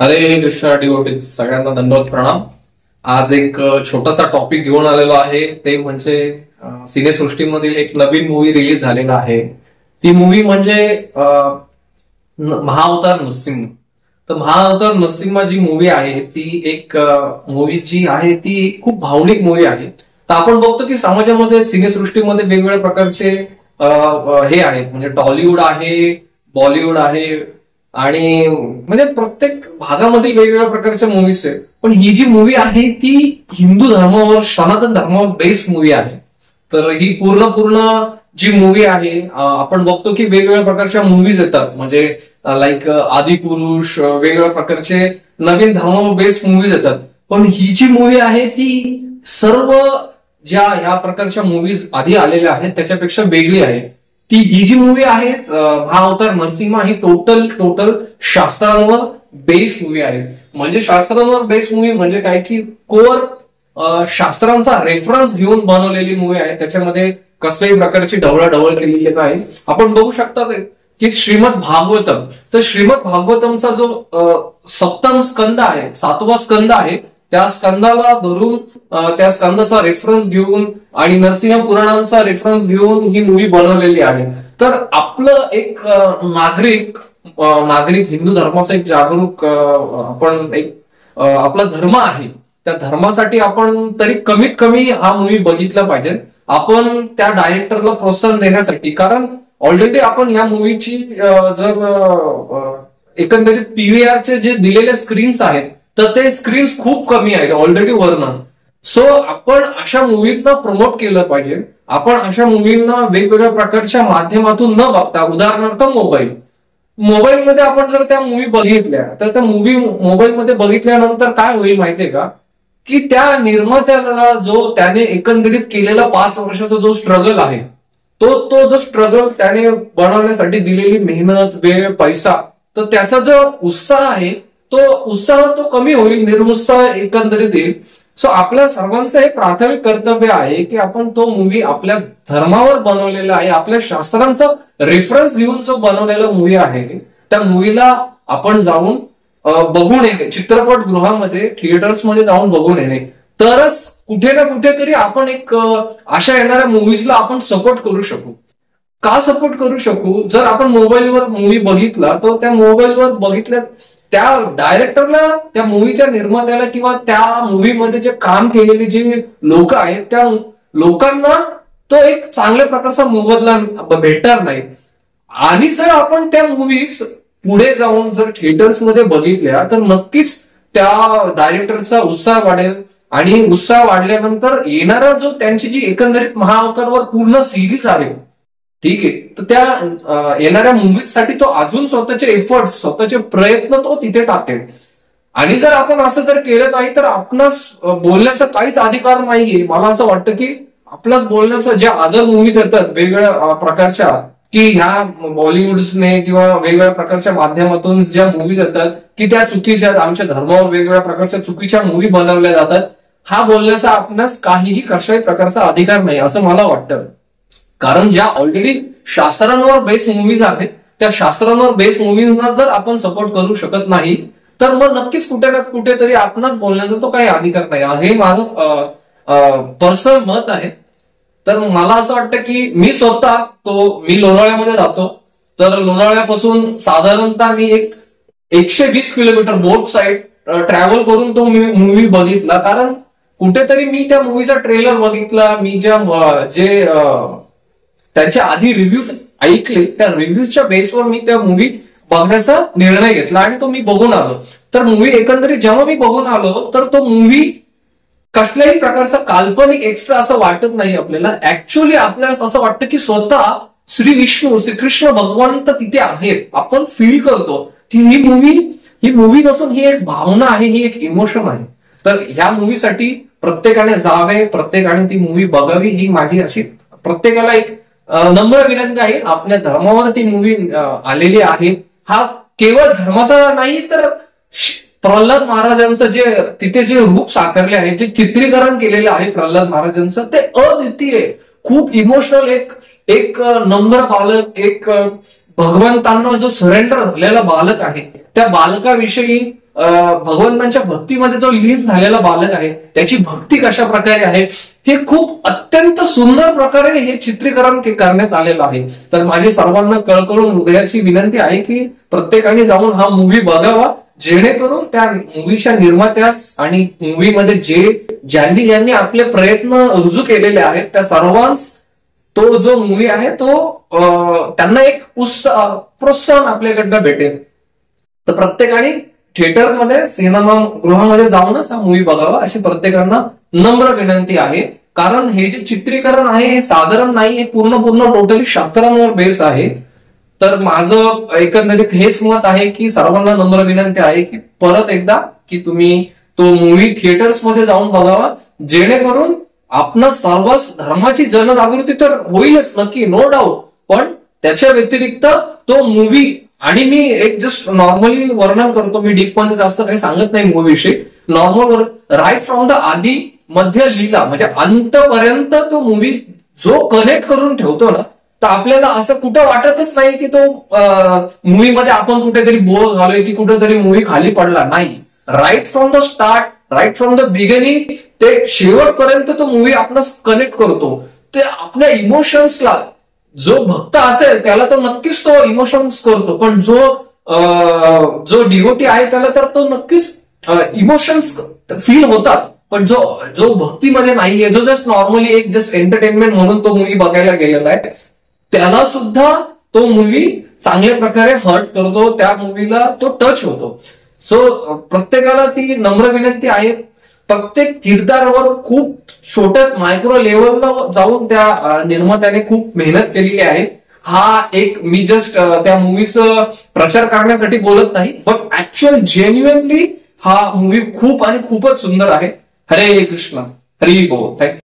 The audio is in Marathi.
हरे कृष्णा डिवोटी सगळ्यांना दंडवत प्रणाम. आज एक छोटासा टॉपिक घेऊन आलेलो आहे, ते म्हणजे सिनेसृष्टीमधील एक नवीन मूवी रिलीज झालेला आहे. ती मूवी म्हणजे महाअवतार नरसिंह. तर महाअवतार नरसिंह जी मूवी आहे ती एक मूवी जी आहे ती खूप भावनिक मूवी आहे. तर आपण बघतो की समाजामध्ये सिनेसृष्टीमध्ये वेगवेगळ्या प्रकारचे हे आहेत, म्हणजे टॉलिवूड आहे, बॉलिवूड आहे आणि म्हणजे प्रत्येक भागामध्ये वेगवेगळ्या प्रकारच्या मूवीज आहे. पण ही जी मूवी आहे ती हिंदू धर्मावर, सनातन धर्मावर बेस्ड मूवी आहे. तर ही पूर्ण जी मूवी आहे, आपण बघतो की वेगवेगळ्या प्रकारच्या मूवीज येतात, म्हणजे लाईक आदिपुरुष, वेगवेगळ्या प्रकारचे नवीन धर्मावर बेस्ड मूवीज येतात. पण ही जी मूवी आहे ती सर्व ज्या ह्या प्रकारच्या मूवीज आधी आलेल्या आहेत त्याच्यापेक्षा वेगळी आहे. ही जी मूवी आहे महाअवतार नरसिंहा, ही टोटल शास्त्रांवर बेस्ड मूवी आहे. म्हणजे शास्त्रांवर बेस्ड मूवी म्हणजे काय की कोर शास्त्रांचा रेफरन्स घेऊन बनवलेली मूवी आहे. त्याच्यामध्ये कसल्याही प्रकारची ढवळाढवळ केलेली नाही. आपण बघू शकता की श्रीमद भागवतम, तर श्रीमद भागवतमचा जो सप्तम स्कंद आहे, 7वा स्कंद आहे, त्या स्कंदाला धरून, त्या स्कंदाचा रेफरन्स घेऊन आणि नरसिंह पुराणांचा रेफरन्स घेऊन ही मूवी बनवलेली आहे. तर आपलं एक नागरिक हिंदू धर्माचा एक जागरूक आपण एक आपला धर्म आहे, त्या धर्मासाठी आपण तरी कमीत कमी हा मूवी बघितला पाहिजे. आपण त्या डायरेक्टरला प्रोत्साहन देण्यासाठी, कारण ऑलरेडी आपण ह्या मूवीची जर एकंदरीत पीव्हीआरचे जे दिलेले स्क्रीन्स आहेत तर ते स्क्रीन्स खूप कमी आहेत ऑलरेडी वरनं. सो आपण अशा मूवींना प्रमोट केलं पाहिजे. आपण अशा मूवींना वेगवेगळ्या प्रकारच्या माध्यमातून न बघता, उदाहरणार्थ मोबाईलमध्ये आपण जर त्या मूवी बघितल्या तर त्या मूवी मोबाईलमध्ये बघितल्यानंतर काय होईल माहितीये का, की त्या निर्मात्याला जो त्याने एकंदरीत केलेला 5 वर्षाचा जो स्ट्रगल आहे, तो जो स्ट्रगल त्याने बनवण्यासाठी दिलेली मेहनत, वेळ, पैसा, तर त्याचा जो उत्साह आहे तो कमी होईल, निरुत्साह एकंदरीत येईल. सो आपल्या सर्वांचं हे प्राथमिक कर्तव्य आहे की आपण तो मूवी आपल्या धर्मावर बनवलेला आहे, आपल्या शास्त्रांचा रेफरन्स घेऊन जो बनवलेला मूवी आहे त्या मूवीला आपण जाऊन बघून येणे, चित्रपटगृहामध्ये, थिएटर्समध्ये जाऊन बघून येणे, तरच कुठे ना कुठेतरी आपण एक अशा येणाऱ्या मूवीजला आपण सपोर्ट करू शकू. का सपोर्ट करू शकू? जर आपण मोबाईलवर मूवी बघितला तर त्या मोबाईलवर बघितल्या त्या डायरेक्टरला, त्या मूवीच्या निर्मात्याला किंवा त्या मूवीमध्ये जे काम केलेले जे लोक आहेत त्या लोकांना तो एक चांगल्या प्रकारचा मोबदला भेटणार नाही. आणि जर आपण त्या मूवीज पुढे जाऊन जर थिएटर्समध्ये बघितल्या तर नक्कीच त्या डायरेक्टरचा उत्साह वाढेल आणि उत्साह वाढल्यानंतर येणारा जो त्यांची जी एकंदरीत महाअवतारवर पूर्ण सिरीज आहे, ठीक आहे, तर त्या येणाऱ्या मूवीजसाठी तो अजून स्वतःचे एफर्ट, स्वतःचे प्रयत्न तो तिथे टाकेल. आणि जर आपण असं जर केलं नाही तर आपणास बोलण्याचा काहीच अधिकार नाहीये. मला असं वाटतं की आपलाच बोलण्याचा ज्या अदर मूवीज येतात वेगवेगळ्या प्रकारच्या, की ह्या बॉलिवूडने किंवा वेगवेगळ्या प्रकारच्या माध्यमातून ज्या मूवीज येतात की त्या चुकीच्या आहेत, आमच्या धर्मावर वेगवेगळ्या प्रकारच्या चुकीच्या मूवी बनवल्या जातात, हा बोलण्याचा आपणास काहीही कशाही प्रकारचा अधिकार नाही असं मला वाटतं. कारण ज्या ऑलरेडी शास्त्रांवर बेस्ड मूवीज आहेत त्या शास्त्रांवर बेस्ड मूवीजना जर आपण सपोर्ट करू शकत नाही तर मग नक्कीच कुठे ना कुठेतरी आपणास बोलण्याचा तो काही अधिकार नाही, हे माझं पर्सनल मत आहे. तर मला असं वाटतं की मी लोणावळ्यामध्ये राहतो, तर लोणावळ्यापासून साधारणतः मी 120 किलोमीटर बोट साईड ट्रॅव्हल करून तो मूवी बघितला. कारण कुठेतरी मी त्या मूवीचा ट्रेलर बघितला, मी जे त्यांच्या आधी रिव्ह्यूज ऐकले, त्या रिव्ह्यूजच्या बेसवर मी त्या मूवी बघण्याचा निर्णय घेतला आणि तो मी बघून आलो. तर मूवी एकंदरीत जेव्हा मी बघून आलो तर तो मूवी कसल्याही प्रकारचा काल्पनिक एक्स्ट्रा असं वाटत नाही आपल्याला. ऍक्च्युअली आपल्याला असं वाटतं की स्वतः श्रीकृष्ण भगवान तर तिथे आहेत, आपण फील करतो की ही मूवी नसून ही एक भावना आहे, ही एक इमोशन आहे. तर ह्या मूवीसाठी प्रत्येकाने जावे, प्रत्येकाने ती मूवी बघावी, ही माझी अशी प्रत्येकाला एक नम्र विनंती आहे. आपल्या धर्मावर ती मूवी आलेली आहे. हा केवळ धर्माचा नाही तर प्रल्हाद महाराजांचं जे तिथे जे रूप साकारले आहे, जे चित्रीकरण केलेलं आहे प्रल्हाद महाराजांचं, ते अद्वितीय, खूप इमोशनल, एक नम्र बालक, एक भगवंतांना जो सरेंडर झालेला बालक आहे, त्या बालकाविषयी भगवंतांच्या भक्तीमध्ये जो लीन झालेला बालक आहे त्याची भक्ती कशा प्रकारे आहे हे खूप अत्यंत सुंदर प्रकारे हे चित्रीकरण करण्यात आलेलं आहे. तर माझी सर्वांना कळकळून हृदयाची विनंती आहे की प्रत्येकाने जाऊन हा मूवी बघावा, जेणेकरून त्या मूवीच्या निर्मात्यास आणि मूवीमध्ये ज्यांनी आपले प्रयत्न रुजू केलेले आहेत त्या सर्वांस तो जो मूवी आहे तो त्यांना एक प्रोत्साहन आपल्याकडनं भेटेल. तर प्रत्येकाने थिएटरमध्ये सिनेमागृहामध्ये जाऊनच हा मूवी बघावा अशी प्रत्येकांना नम्र विनंती आहे. कारण हे जे चित्रीकरण आहे हे साधारण नाही, हे पूर्ण टोटली शास्त्रांवर बेस आहे. तर माझं एकंदरीत हेच मत आहे की सर्वांना नम्र विनंती आहे की परत एकदा की तुम्ही तो मूवी थिएटर्स मध्ये जाऊन बघावा, जेणेकरून आपणा सर्वच धर्माची जनजागृती तर होईलच नक्की, नो डाऊट, पण त्याच्या व्यतिरिक्त तो मूवी, आणि मी एक जस्ट नॉर्मली वर्णन करतो, मी डीप मध्ये जास्त काही सांगत नाही मूवी विषयी, नॉर्मल राईट फ्रॉम द आधी मध्य लीला म्हणजे अंतपर्यंत तो मूवी जो कनेक्ट करून ठेवतो ना, तर आपल्याला असं कुठं वाटतच नाही की तो मूवीमध्ये आपण कुठेतरी बोर झालोय की कुठेतरी मूवी खाली पडला नाही. Right from the start, right from the beginning ते शेवटपर्यंत तो मूवी आपण कनेक्ट करतो. ते आपल्या इमोशन्सला, जो भक्त असेल त्याला तो नक्कीच तो इमोशन्स करतो, पण जो डिवोटी आहे त्याला तर तो नक्कीच इमोशन्स फील होतात. पण जो भक्तीमध्ये नाहीये, जो जस्ट नॉर्मली एक जस्ट एंटरटेनमेंट म्हणून तो मूवी बघायला गेलेला आहे, त्याला सुद्धा तो मूवी चांगल्या प्रकारे हर्ट करतो, त्या मूवीला तो टच होतो. सो प्रत्येकाला ती नम्र विनंती आहे, प्रत्येक किरदारावर खूप छोट्या मायक्रो लेवलला जाऊन त्या निर्मात्याने खूप मेहनत केलेली आहे. हा एक मी जस्ट त्या मूवीचं प्रचार करण्यासाठी बोलत नाही, बट ऍक्च्युअल जेन्युअनली हा मूवी खूप आणि खूपच सुंदर आहे. हरे कृष्ण, हरी बोल. थँक्यू.